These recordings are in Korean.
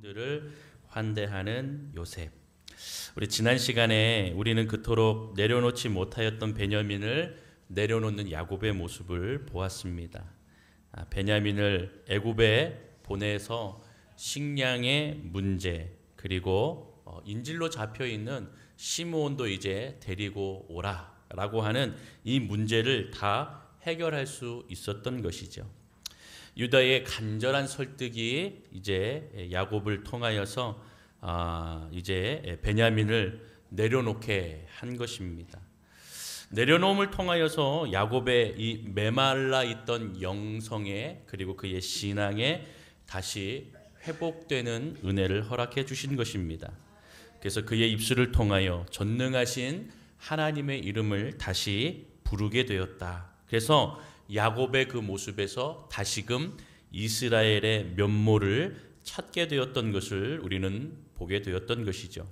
형들을 환대하는 요셉. 우리 지난 시간에 우리는 그토록 내려놓지 못하였던 베냐민을 내려놓는 야곱의 모습을 보았습니다. 베냐민을 애굽에 보내서 식량의 문제, 그리고 인질로 잡혀 있는 시므온도 이제 데리고 오라라고 하는 이 문제를 다 해결할 수 있었던 것이죠. 유다의 간절한 설득이 이제 야곱을 통하여서 이제 베냐민을 내려놓게 한 것입니다. 내려놓음을 통하여서 야곱의 이 메말라 있던 영성에, 그리고 그의 신앙에 다시 회복되는 은혜를 허락해 주신 것입니다. 그래서 그의 입술을 통하여 전능하신 하나님의 이름을 다시 부르게 되었다. 그래서 야곱의 그 모습에서 다시금 이스라엘의 면모를 찾게 되었던 것을 우리는 보게 되었던 것이죠.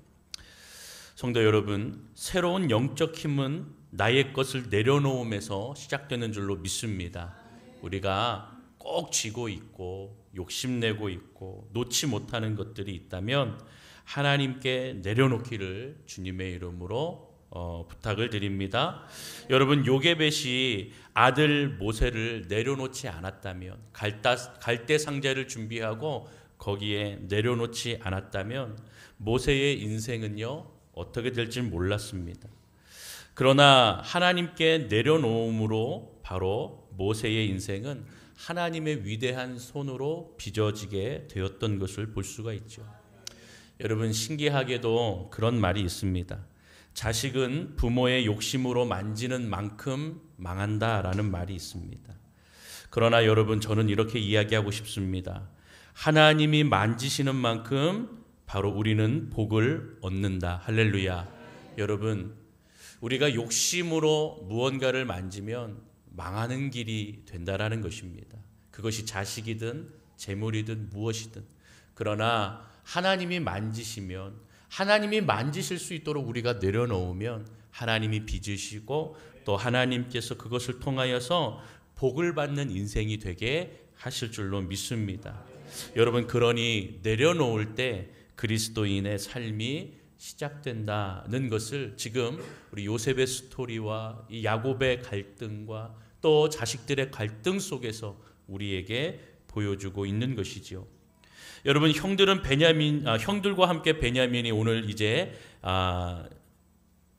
성도 여러분, 새로운 영적 힘은 나의 것을 내려놓음에서 시작되는 줄로 믿습니다. 우리가 꼭 쥐고 있고 욕심내고 있고 놓지 못하는 것들이 있다면 하나님께 내려놓기를 주님의 이름으로 부탁을 드립니다. 여러분, 요게벳이 아들 모세를 내려놓지 않았다면, 갈대 상자를 준비하고 거기에 내려놓지 않았다면 모세의 인생은요 어떻게 될지 몰랐습니다. 그러나 하나님께 내려놓음으로 바로 모세의 인생은 하나님의 위대한 손으로 빚어지게 되었던 것을 볼 수가 있죠. 여러분, 신기하게도 그런 말이 있습니다. 자식은 부모의 욕심으로 만지는 만큼 망한다라는 말이 있습니다. 그러나 여러분, 저는 이렇게 이야기하고 싶습니다. 하나님이 만지시는 만큼 바로 우리는 복을 얻는다. 할렐루야. 여러분, 우리가 욕심으로 무언가를 만지면 망하는 길이 된다라는 것입니다. 그것이 자식이든 재물이든 무엇이든. 그러나 하나님이 만지시면, 하나님이 만지실 수 있도록 우리가 내려놓으면 하나님이 빚으시고 또 하나님께서 그것을 통하여서 복을 받는 인생이 되게 하실 줄로 믿습니다. 여러분, 그러니 내려놓을 때 그리스도인의 삶이 시작된다는 것을 지금 우리 요셉의 스토리와 이 야곱의 갈등과 또 자식들의 갈등 속에서 우리에게 보여주고 있는 것이지요. 여러분, 형들과 함께 베냐민이 오늘 이제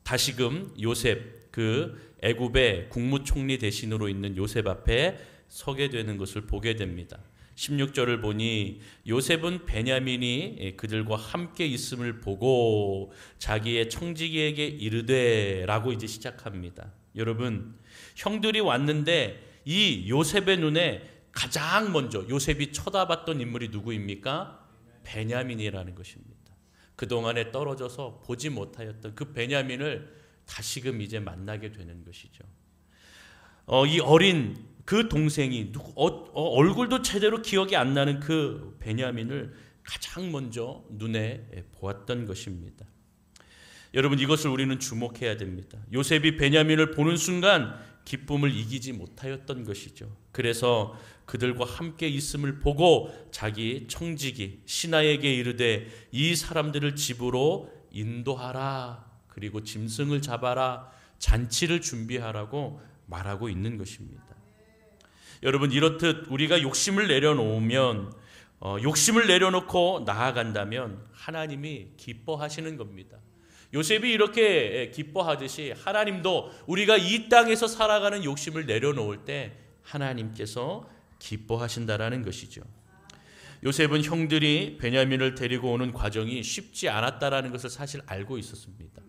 다시금 요셉, 그 애굽의 국무총리 대신으로 있는 요셉 앞에 서게 되는 것을 보게 됩니다. 16절을 보니 요셉은 베냐민이 그들과 함께 있음을 보고 자기의 청지기에게 이르되 라고 이제 시작합니다. 여러분, 형들이 왔는데 이 요셉의 눈에 가장 먼저 요셉이 쳐다봤던 인물이 누구입니까? 베냐민이라는 것입니다. 그동안에 떨어져서 보지 못하였던 그 베냐민을 다시금 이제 만나게 되는 것이죠. 이 어린 그 동생이 얼굴도 제대로 기억이 안 나는 그 베냐민을 가장 먼저 눈에 보았던 것입니다. 여러분, 이것을 우리는 주목해야 됩니다. 요셉이 베냐민을 보는 순간 기쁨을 이기지 못하였던 것이죠. 그래서 그들과 함께 있음을 보고 자기 청지기 시나에게 이르되 이 사람들을 집으로 인도하라, 그리고 짐승을 잡아라, 잔치를 준비하라고 말하고 있는 것입니다. 여러분, 이렇듯 우리가 욕심을 내려놓으면, 욕심을 내려놓고 나아간다면 하나님이 기뻐하시는 겁니다. 요셉이 이렇게 기뻐하듯이 하나님도 우리가 이 땅에서 살아가는 욕심을 내려놓을 때 하나님께서 기뻐하신다라는 것이죠. 요셉은 형들이 베냐민을 데리고 오는 과정이 쉽지 않았다라는 것을 사실 알고 있었습니다.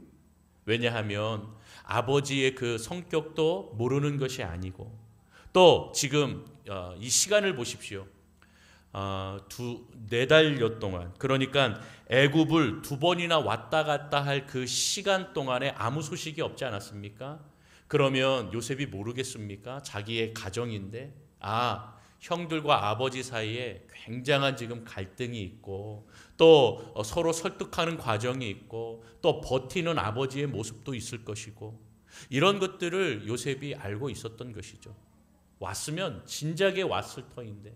왜냐하면 아버지의 그 성격도 모르는 것이 아니고, 또 지금 이 시간을 보십시오. 4달여 동안, 그러니까 애굽을 2번이나 왔다 갔다 할 그 시간 동안에 아무 소식이 없지 않았습니까? 그러면 요셉이 모르겠습니까? 자기의 가정인데 형들과 아버지 사이에 굉장한 지금 갈등이 있고, 또 서로 설득하는 과정이 있고, 또 버티는 아버지의 모습도 있을 것이고, 이런 것들을 요셉이 알고 있었던 것이죠. 왔으면 진작에 왔을 터인데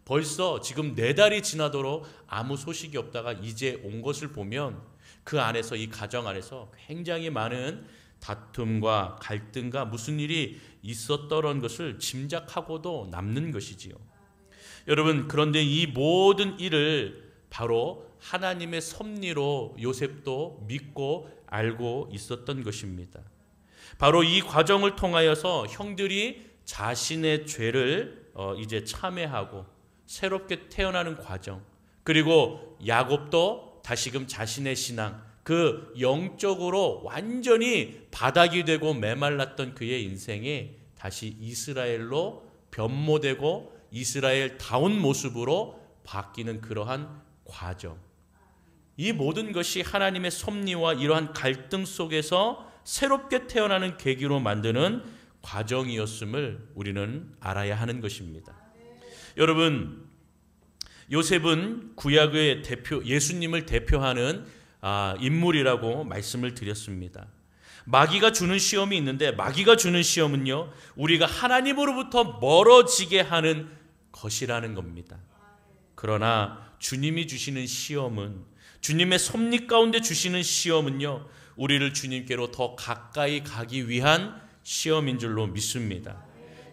벌써 지금 4달이 지나도록 아무 소식이 없다가 이제 온 것을 보면 그 안에서, 이 가정 안에서 굉장히 많은 다툼과 갈등과 무슨 일이 있었던 것을 짐작하고도 남는 것이지요. 여러분, 그런데 이 모든 일을 바로 하나님의 섭리로 요셉도 믿고 알고 있었던 것입니다. 바로 이 과정을 통하여서 형들이 자신의 죄를 이제 참회하고 새롭게 태어나는 과정, 그리고 야곱도 다시금 자신의 신앙, 그 영적으로 완전히 바닥이 되고 메말랐던 그의 인생이 다시 이스라엘로 변모되고 이스라엘다운 모습으로 바뀌는 그러한 과정, 이 모든 것이 하나님의 섭리와 이러한 갈등 속에서 새롭게 태어나는 계기로 만드는 과정이었음을 우리는 알아야 하는 것입니다. 여러분, 요셉은 구약의 대표, 예수님을 대표하는 인물이라고 말씀을 드렸습니다. 마귀가 주는 시험이 있는데, 마귀가 주는 시험은요, 우리가 하나님으로부터 멀어지게 하는 것이라는 겁니다. 그러나 주님이 주시는 시험은, 주님의 섭리 가운데 주시는 시험은요, 우리를 주님께로 더 가까이 가기 위한 시험인 줄로 믿습니다.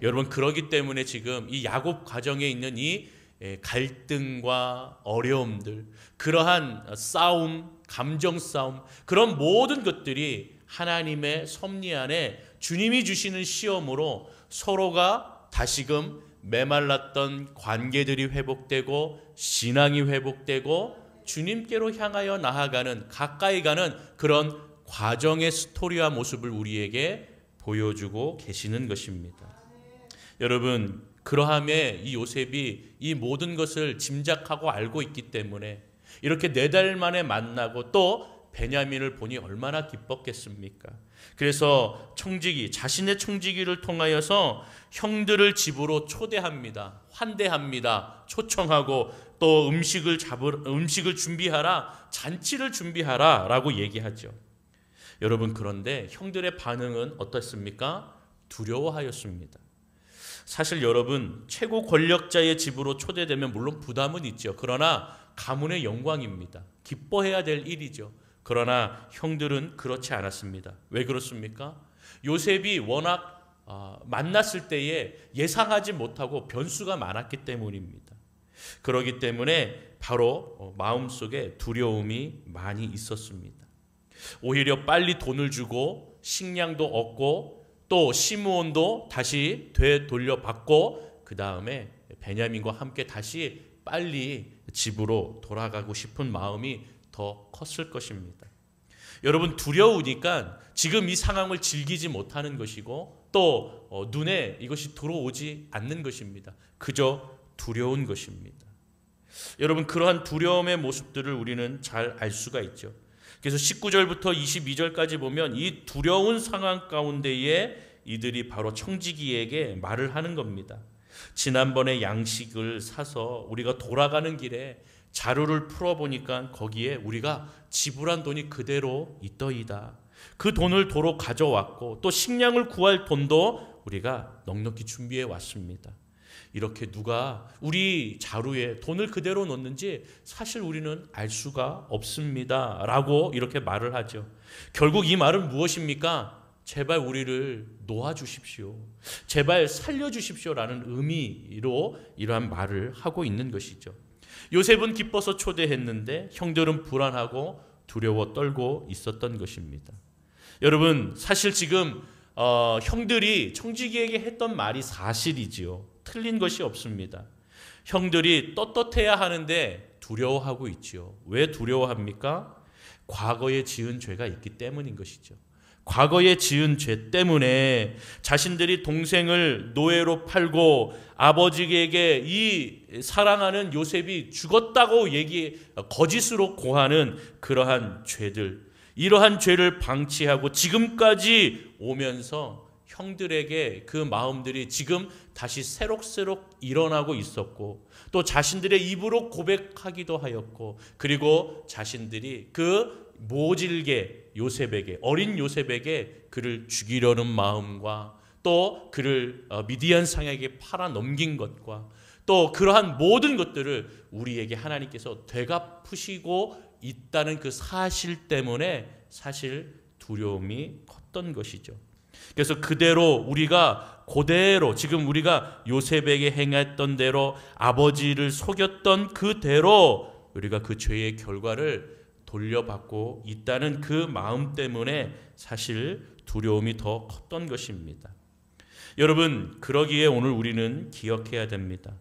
여러분, 그러기 때문에 지금 이 야곱 과정에 있는 이 갈등과 어려움들, 그러한 싸움, 감정 싸움, 그런 모든 것들이 하나님의 섭리 안에 주님이 주시는 시험으로 서로가 다시금 메말랐던 관계들이 회복되고 신앙이 회복되고 주님께로 향하여 나아가는, 가까이 가는 그런 과정의 스토리와 모습을 우리에게 보여주고 계시는 것입니다. 여러분, 그러함에 이 요셉이 이 모든 것을 짐작하고 알고 있기 때문에 이렇게 4달 만에 만나고 또 베냐민을 보니 얼마나 기뻤겠습니까? 그래서 자신의 청지기를 통하여서 형들을 집으로 초대합니다. 환대합니다. 초청하고 또 음식을 준비하라, 잔치를 준비하라 라고 얘기하죠. 여러분, 그런데 형들의 반응은 어떻습니까? 두려워하였습니다. 사실 여러분, 최고 권력자의 집으로 초대되면 물론 부담은 있죠. 그러나 가문의 영광입니다. 기뻐해야 될 일이죠. 그러나 형들은 그렇지 않았습니다. 왜 그렇습니까? 요셉이 워낙 만났을 때에 예상하지 못하고 변수가 많았기 때문입니다. 그렇기 때문에 바로 마음속에 두려움이 많이 있었습니다. 오히려 빨리 돈을 주고 식량도 얻고 또 시므온도 다시 되돌려받고 그 다음에 베냐민과 함께 다시 빨리 집으로 돌아가고 싶은 마음이 더 컸을 것입니다. 여러분, 두려우니까 지금 이 상황을 즐기지 못하는 것이고 또 눈에 이것이 들어오지 않는 것입니다. 그저 두려운 것입니다. 여러분, 그러한 두려움의 모습들을 우리는 잘 알 수가 있죠. 그래서 19절부터 22절까지 보면 이 두려운 상황 가운데에 이들이 바로 청지기에게 말을 하는 겁니다. 지난번에 양식을 사서 우리가 돌아가는 길에 자루를 풀어보니까 거기에 우리가 지불한 돈이 그대로 있더이다. 그 돈을 도로 가져왔고 또 식량을 구할 돈도 우리가 넉넉히 준비해 왔습니다. 이렇게 누가 우리 자루에 돈을 그대로 넣는지 사실 우리는 알 수가 없습니다 라고 이렇게 말을 하죠. 결국 이 말은 무엇입니까? 제발 우리를 놓아주십시오, 제발 살려주십시오 라는 의미로 이러한 말을 하고 있는 것이죠. 요셉은 기뻐서 초대했는데 형들은 불안하고 두려워 떨고 있었던 것입니다. 여러분, 사실 지금 형들이 청지기에게 했던 말이 사실이지요. 틀린 것이 없습니다. 형들이 떳떳해야 하는데 두려워하고 있지요. 왜 두려워합니까? 과거에 지은 죄가 있기 때문인 것이죠. 과거에 지은 죄 때문에 자신들이 동생을 노예로 팔고 아버지에게 이 사랑하는 요셉이 죽었다고 거짓으로 고하는 그러한 죄들, 이러한 죄를 방치하고 지금까지 오면서 형들에게 그 마음들이 지금 다시 새록새록 일어나고 있었고 또 자신들의 입으로 고백하기도 하였고 그리고 자신들이 그 모질게 요셉에게, 어린 요셉에게 그를 죽이려는 마음과 또 그를 미디안 상에게 팔아 넘긴 것과 또 그러한 모든 것들을 우리에게 하나님께서 되갚으시고 있다는 그 사실 때문에 사실 두려움이 컸던 것이죠. 그래서 그대로 지금 우리가 요셉에게 행했던 대로 아버지를 속였던 그대로 우리가 그 죄의 결과를 돌려받고 있다는 그 마음 때문에 사실 두려움이 더 컸던 것입니다. 여러분, 그러기에 오늘 우리는 기억해야 됩니다.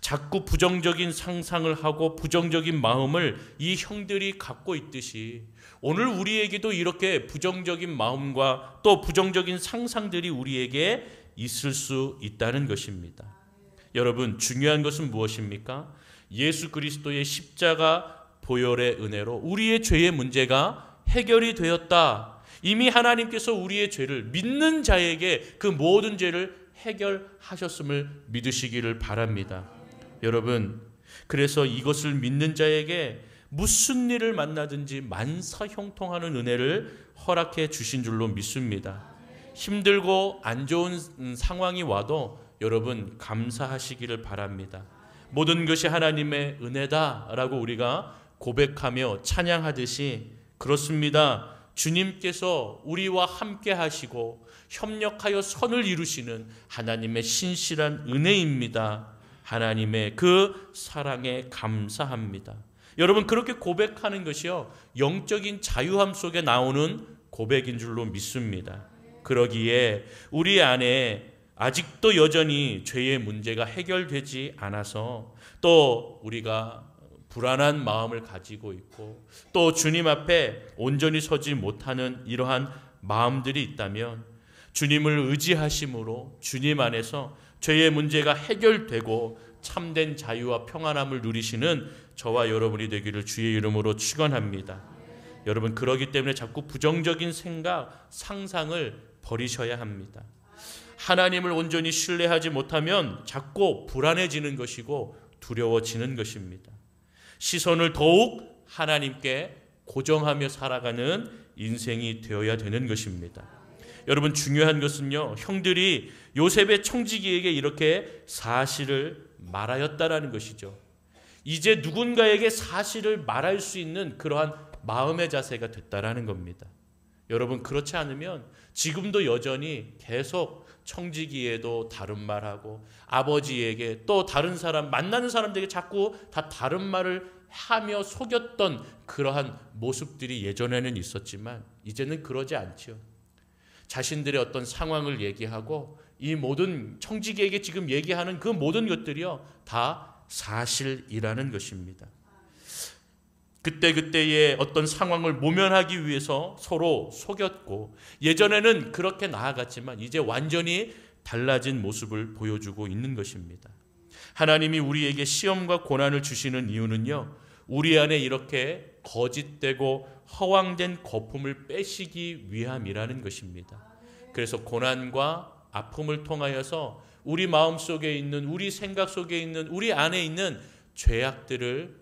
자꾸 부정적인 상상을 하고 부정적인 마음을 이 형들이 갖고 있듯이 오늘 우리에게도 이렇게 부정적인 마음과 또 부정적인 상상들이 우리에게 있을 수 있다는 것입니다. 여러분, 중요한 것은 무엇입니까? 예수 그리스도의 십자가 보혈의 은혜로 우리의 죄의 문제가 해결이 되었다. 이미 하나님께서 우리의 죄를 믿는 자에게 그 모든 죄를 해결하셨음을 믿으시기를 바랍니다. 여러분, 그래서 이것을 믿는 자에게 무슨 일을 만나든지 만사형통하는 은혜를 허락해 주신 줄로 믿습니다. 힘들고 안 좋은 상황이 와도 여러분 감사하시기를 바랍니다. 모든 것이 하나님의 은혜다라고 우리가 고백하며 찬양하듯이 그렇습니다. 주님께서 우리와 함께 하시고 협력하여 선을 이루시는 하나님의 신실한 은혜입니다. 하나님의 그 사랑에 감사합니다. 여러분, 그렇게 고백하는 것이요, 영적인 자유함 속에 나오는 고백인 줄로 믿습니다. 그러기에 우리 안에 아직도 여전히 죄의 문제가 해결되지 않아서 또 우리가 불안한 마음을 가지고 있고 또 주님 앞에 온전히 서지 못하는 이러한 마음들이 있다면 주님을 의지하심으로 주님 안에서 죄의 문제가 해결되고 참된 자유와 평안함을 누리시는 저와 여러분이 되기를 주의 이름으로 축원합니다. 여러분, 그러기 때문에 자꾸 부정적인 생각, 상상을 버리셔야 합니다. 하나님을 온전히 신뢰하지 못하면 자꾸 불안해지는 것이고 두려워지는 것입니다. 시선을 더욱 하나님께 고정하며 살아가는 인생이 되어야 되는 것입니다. 여러분, 중요한 것은요, 형들이 요셉의 청지기에게 이렇게 사실을 말하였다라는 것이죠. 이제 누군가에게 사실을 말할 수 있는 그러한 마음의 자세가 됐다라는 겁니다. 여러분, 그렇지 않으면 지금도 여전히 계속 청지기에도 다른 말하고 아버지에게 또 다른 사람, 만나는 사람들에게 자꾸 다 다른 말을 하며 속였던 그러한 모습들이 예전에는 있었지만 이제는 그러지 않죠. 자신들의 어떤 상황을 얘기하고 이 모든 청지기에게 지금 얘기하는 그 모든 것들이요, 다 사실이라는 것입니다. 그때그때의 어떤 상황을 모면하기 위해서 서로 속였고 예전에는 그렇게 나아갔지만 이제 완전히 달라진 모습을 보여주고 있는 것입니다. 하나님이 우리에게 시험과 고난을 주시는 이유는요, 우리 안에 이렇게 거짓되고 허황된 거품을 빼시기 위함이라는 것입니다. 그래서 고난과 아픔을 통하여서 우리 마음속에 있는, 우리 생각 속에 있는, 우리 안에 있는 죄악들을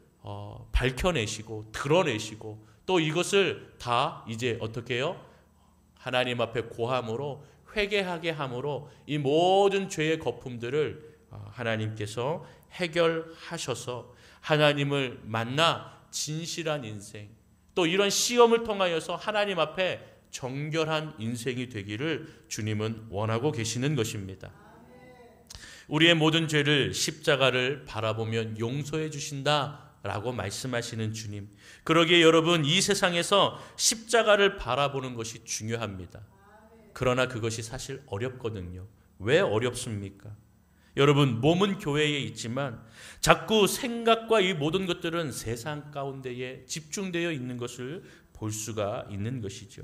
밝혀내시고 드러내시고 또 이것을 다 이제 어떻게 해요? 하나님 앞에 고함으로 회개하게 함으로 이 모든 죄의 거품들을 하나님께서 해결하셔서 하나님을 만나 진실한 인생, 또 이런 시험을 통하여서 하나님 앞에 정결한 인생이 되기를 주님은 원하고 계시는 것입니다. 우리의 모든 죄를 십자가를 바라보면 용서해 주신다 라고 말씀하시는 주님, 그러기에 여러분, 이 세상에서 십자가를 바라보는 것이 중요합니다. 그러나 그것이 사실 어렵거든요. 왜 어렵습니까? 여러분, 몸은 교회에 있지만 자꾸 생각과 이 모든 것들은 세상 가운데에 집중되어 있는 것을 볼 수가 있는 것이죠.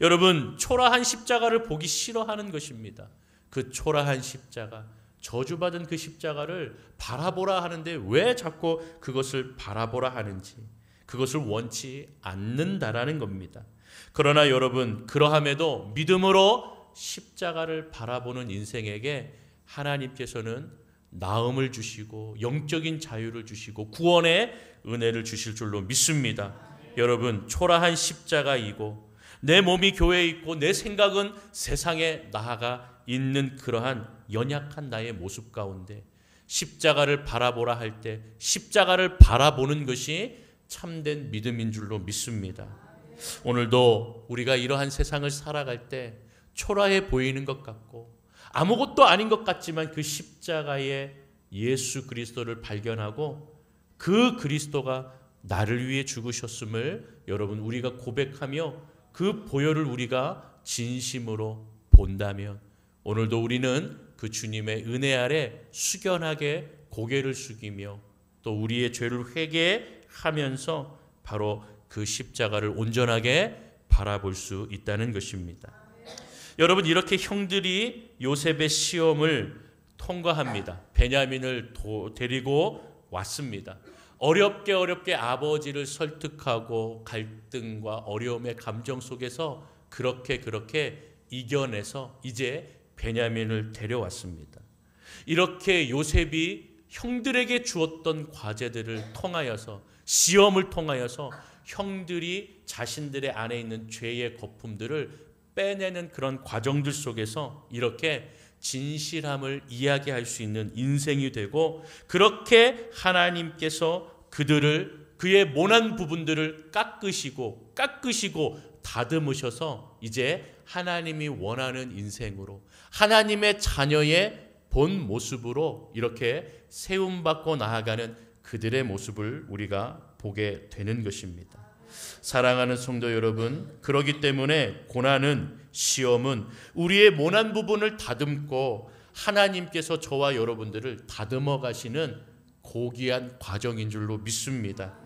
여러분, 초라한 십자가를 보기 싫어하는 것입니다. 그 초라한 십자가, 저주받은 그 십자가를 바라보라 하는데 왜 자꾸 그것을 바라보라 하는지, 그것을 원치 않는다라는 겁니다. 그러나 여러분, 그러함에도 믿음으로 십자가를 바라보는 인생에게 하나님께서는 나음을 주시고 영적인 자유를 주시고 구원의 은혜를 주실 줄로 믿습니다. 여러분, 초라한 십자가이고 내 몸이 교회에 있고 내 생각은 세상에 나아가 있는 그러한 연약한 나의 모습 가운데 십자가를 바라보라 할 때 십자가를 바라보는 것이 참된 믿음인 줄로 믿습니다. 오늘도 우리가 이러한 세상을 살아갈 때 초라해 보이는 것 같고 아무것도 아닌 것 같지만 그 십자가의 예수 그리스도를 발견하고 그 그리스도가 나를 위해 죽으셨음을 여러분 우리가 고백하며 그 보혈을 우리가 진심으로 본다면 오늘도 우리는 그 주님의 은혜 아래 숙연하게 고개를 숙이며 또 우리의 죄를 회개하면서 바로 그 십자가를 온전하게 바라볼 수 있다는 것입니다. 여러분 이렇게 형들이 요셉의 시험을 통과합니다. 베냐민을 데리고 왔습니다. 어렵게 아버지를 설득하고 갈등과 어려움의 감정 속에서 그렇게 이겨내서 이제 베냐민을 데려왔습니다. 이렇게 요셉이 형들에게 주었던 과제들을 통하여서 시험을 통하여서 형들이 자신들의 안에 있는 죄의 거품들을 빼내는 그런 과정들 속에서 이렇게 진실함을 이야기할 수 있는 인생이 되고 그렇게 하나님께서 그의 모난 부분들을 깎으시고 다듬으셔서 이제 하나님이 원하는 인생으로 하나님의 자녀의 본 모습으로 이렇게 세움받고 나아가는 그들의 모습을 우리가 보게 되는 것입니다. 사랑하는 성도 여러분, 그렇기 때문에 고난은 시험은 우리의 모난 부분을 다듬고 하나님께서 저와 여러분들을 다듬어 가시는 고귀한 과정인 줄로 믿습니다.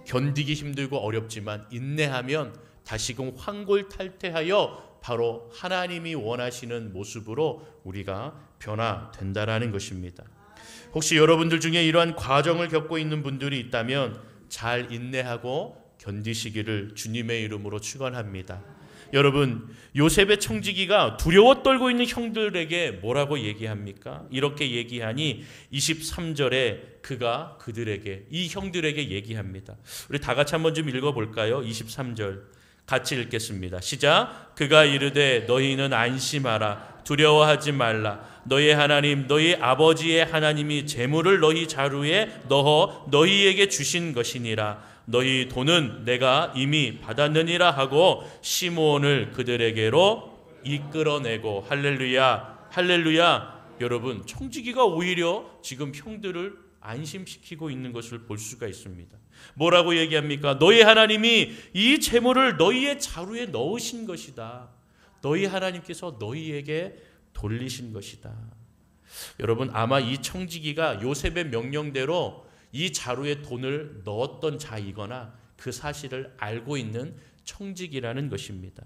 견디기 힘들고 어렵지만 인내하면 다시금 환골탈태하여 바로 하나님이 원하시는 모습으로 우리가 변화된다라는 것입니다. 혹시 여러분들 중에 이러한 과정을 겪고 있는 분들이 있다면 잘 인내하고 견디시기를 주님의 이름으로 축원합니다. 여러분, 요셉의 청지기가 두려워 떨고 있는 형들에게 뭐라고 얘기합니까? 이렇게 얘기하니 23절에 그가 그들에게, 이 형들에게 얘기합니다. 우리 다 같이 한번 좀 읽어볼까요? 23절 같이 읽겠습니다. 시작. 그가 이르되 너희는 안심하라. 두려워하지 말라. 너희 하나님 너희 아버지의 하나님이 재물을 너희 자루에 넣어 너희에게 주신 것이니라. 너희 돈은 내가 이미 받았느니라 하고 시므온을 그들에게로 이끌어내고. 할렐루야, 할렐루야. 여러분, 청지기가 오히려 지금 형들을 안심시키고 있는 것을 볼 수가 있습니다. 뭐라고 얘기합니까? 너희 하나님이 이 재물을 너희의 자루에 넣으신 것이다. 너희 하나님께서 너희에게 돌리신 것이다. 여러분, 아마 이 청지기가 요셉의 명령대로 이 자루에 돈을 넣었던 자이거나 그 사실을 알고 있는 청지기라는 것입니다.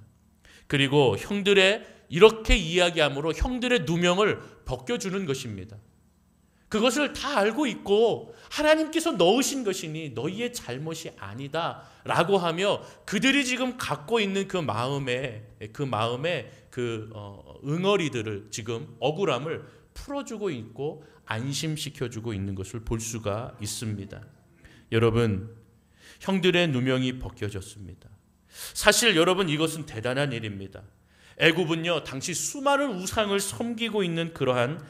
그리고 형들의 이렇게 이야기함으로 형들의 누명을 벗겨주는 것입니다. 그것을 다 알고 있고 하나님께서 넣으신 것이니 너희의 잘못이 아니다 라고 하며 그들이 지금 갖고 있는 그 마음의 응어리들을 지금 억울함을 풀어주고 있고 안심시켜주고 있는 것을 볼 수가 있습니다. 여러분, 형들의 누명이 벗겨졌습니다. 사실 여러분, 이것은 대단한 일입니다. 애굽은요 당시 수많은 우상을 섬기고 있는 그러한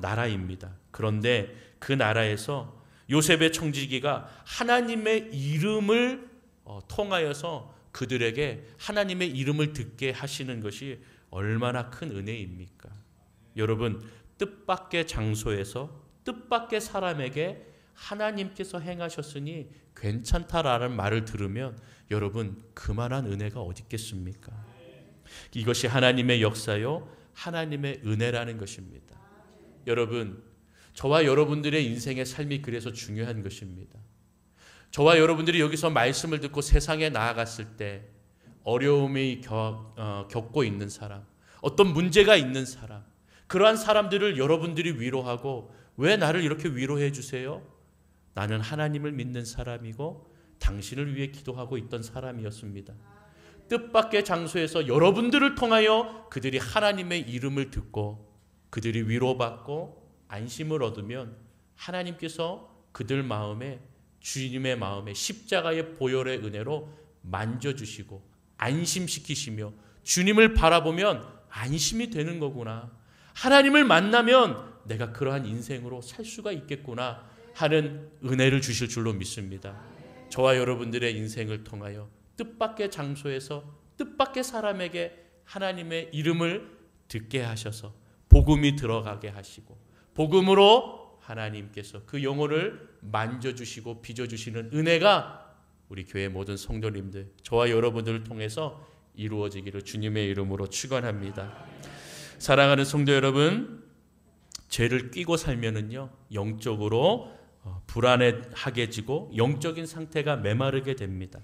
나라입니다. 그런데 그 나라에서 요셉의 청지기가 하나님의 이름을 통하여서 그들에게 하나님의 이름을 듣게 하시는 것이 얼마나 큰 은혜입니까? 여러분, 뜻밖의 장소에서 뜻밖의 사람에게 하나님께서 행하셨으니 괜찮다라는 말을 들으면 여러분, 그만한 은혜가 어디 있겠습니까? 이것이 하나님의 역사요, 하나님의 은혜라는 것입니다. 여러분, 저와 여러분들의 인생의 삶이 그래서 중요한 것입니다. 저와 여러분들이 여기서 말씀을 듣고 세상에 나아갔을 때 어려움이 겪고 있는 사람, 어떤 문제가 있는 사람, 그러한 사람들을 여러분들이 위로하고, 왜 나를 이렇게 위로해 주세요? 나는 하나님을 믿는 사람이고 당신을 위해 기도하고 있던 사람이었습니다. 뜻밖의 장소에서 여러분들을 통하여 그들이 하나님의 이름을 듣고 그들이 위로받고 안심을 얻으면 하나님께서 그들 마음에, 주님의 마음에 십자가의 보혈의 은혜로 만져주시고 안심시키시며 주님을 바라보면 안심이 되는 거구나. 하나님을 만나면 내가 그러한 인생으로 살 수가 있겠구나 하는 은혜를 주실 줄로 믿습니다. 저와 여러분들의 인생을 통하여 뜻밖의 장소에서 뜻밖의 사람에게 하나님의 이름을 듣게 하셔서 복음이 들어가게 하시고 복음으로 하나님께서 그 영혼을 만져주시고 빚어주시는 은혜가 우리 교회 모든 성도님들, 저와 여러분들을 통해서 이루어지기를 주님의 이름으로 축원합니다. 사랑하는 성도 여러분, 죄를 끼고 살면은요 영적으로 불안해하게지고 영적인 상태가 메마르게 됩니다.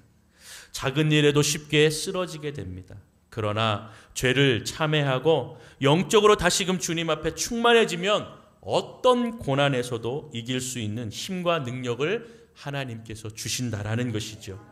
작은 일에도 쉽게 쓰러지게 됩니다. 그러나 죄를 참회하고 영적으로 다시금 주님 앞에 충만해지면 어떤 고난에서도 이길 수 있는 힘과 능력을 하나님께서 주신다라는 것이죠.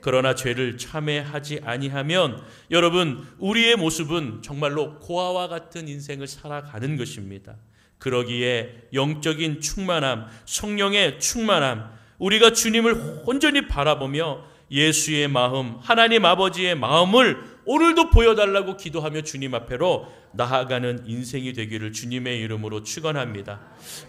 그러나 죄를 참회하지 아니하면 여러분, 우리의 모습은 정말로 고아와 같은 인생을 살아가는 것입니다. 그러기에 영적인 충만함, 성령의 충만함, 우리가 주님을 온전히 바라보며 예수의 마음, 하나님 아버지의 마음을 오늘도 보여달라고 기도하며 주님 앞에로 나아가는 인생이 되기를 주님의 이름으로 축원합니다.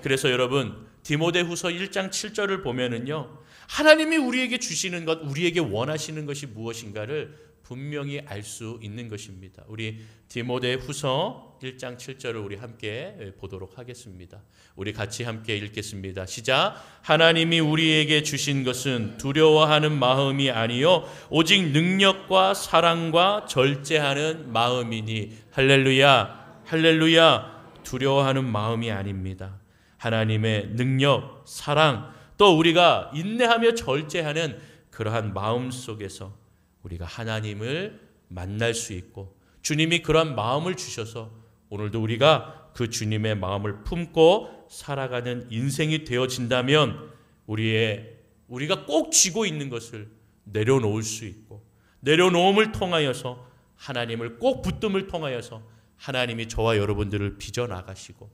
그래서 여러분, 디모데후서 1장 7절을 보면은요, 하나님이 우리에게 주시는 것, 우리에게 원하시는 것이 무엇인가를 분명히 알 수 있는 것입니다. 우리 디모데후서 1장 7절을 우리 함께 보도록 하겠습니다. 우리 같이 함께 읽겠습니다. 시작. 하나님이 우리에게 주신 것은 두려워하는 마음이 아니요 오직 능력과 사랑과 절제하는 마음이니. 할렐루야, 할렐루야. 두려워하는 마음이 아닙니다. 하나님의 능력, 사랑, 또 우리가 인내하며 절제하는 그러한 마음 속에서 우리가 하나님을 만날 수 있고 주님이 그러한 마음을 주셔서 오늘도 우리가 그 주님의 마음을 품고 살아가는 인생이 되어진다면 우리가 꼭 쥐고 있는 것을 내려놓을 수 있고 내려놓음을 통하여서 하나님을 꼭 붙듦을 통하여서 하나님이 저와 여러분들을 빚어나가시고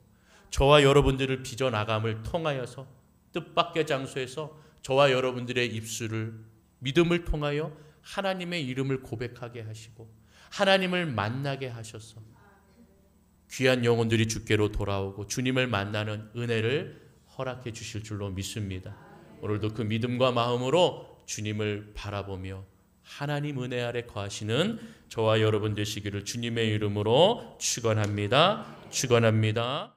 저와 여러분들을 빚어나감을 통하여서 뜻밖의 장소에서 저와 여러분들의 입술을 믿음을 통하여 하나님의 이름을 고백하게 하시고 하나님을 만나게 하셔서 귀한 영혼들이 주께로 돌아오고 주님을 만나는 은혜를 허락해 주실 줄로 믿습니다. 오늘도 그 믿음과 마음으로 주님을 바라보며 하나님 은혜 아래 거하시는 저와 여러분 되시기를 주님의 이름으로 축원합니다. 축원합니다.